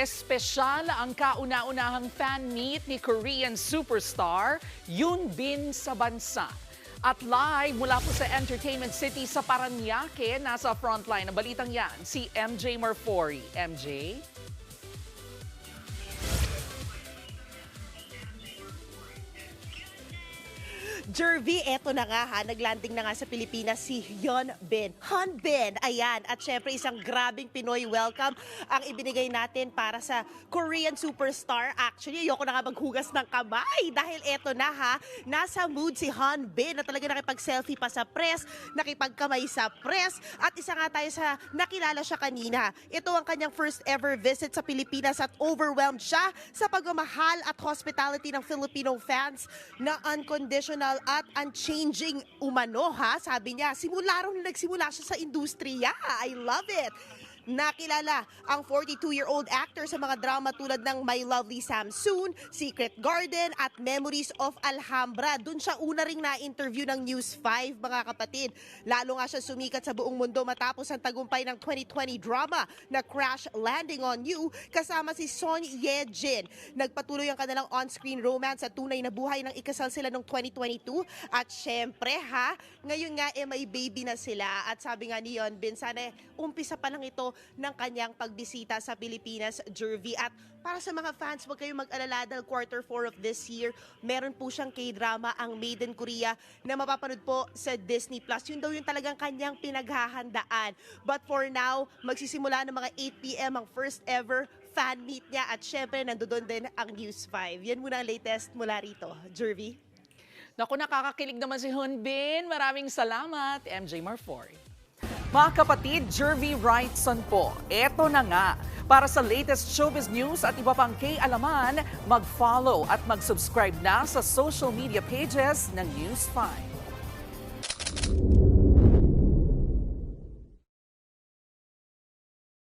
espesyal ang kauna-unahang fan meet ni Korean superstar Yoon Bin sa bansa. At live mula po sa Entertainment City sa Parañaque, nasa frontline ng balitang yan, si MJ Marfori. MJ? Jervy, eto na nga ha, naglanding na nga sa Pilipinas si Hyun Bin. Han Bin, ayan. At syempre isang grabing Pinoy welcome ang ibinigay natin para sa Korean superstar. Actually, ayoko na nga maghugas ng kamay dahil eto na ha, nasa mood si Han Bin na talaga nakipag-selfie pa sa press, nakipagkamay sa press, at isa nga tayo sa nakilala siya kanina. Ito ang kanyang first ever visit sa Pilipinas at overwhelmed siya sa pagmamahal at hospitality ng Filipino fans na unconditional at unchanging umano ha. Sabi niya, simula rin nagsimula siya sa industriya. I love it. Nakilala ang 42-year-old actor sa mga drama tulad ng My Lovely Samsoon, Secret Garden at Memories of Alhambra. Doon siya una ring na-interview ng News 5, mga kapatid. Lalo nga siya sumikat sa buong mundo matapos ang tagumpay ng 2020 drama na Crash Landing on You kasama si Son Ye Jin. Nagpatuloy ang kanilang on-screen romance at tunay na buhay nang ikasal sila noong 2022. At syempre ha, ngayon nga may baby na sila. At sabi nga ni Hyun Bin, sana umpisa pa lang ito ng kanyang pagbisita sa Pilipinas, Jervy. At para sa mga fans, huwag kayong mag-alala dahil Q4 of this year, meron po siyang K-drama, ang Made in Korea, na mapapanood po sa Disney+. Yun daw yung talagang kanyang pinaghahandaan. But for now, magsisimula ng mga 8 p.m. ang first ever fan meet niya. At syempre, nandoon din ang News 5. Yan muna ang latest mula rito. Jervy? Naku, nakakakilig naman si Hyun Bin. Maraming salamat, MJ Marfori. Mga kapatid, Jervy Wrightson po. Eto na nga. Para sa latest showbiz news at iba pang K-alaman, mag-follow at mag-subscribe na sa social media pages ng News 5.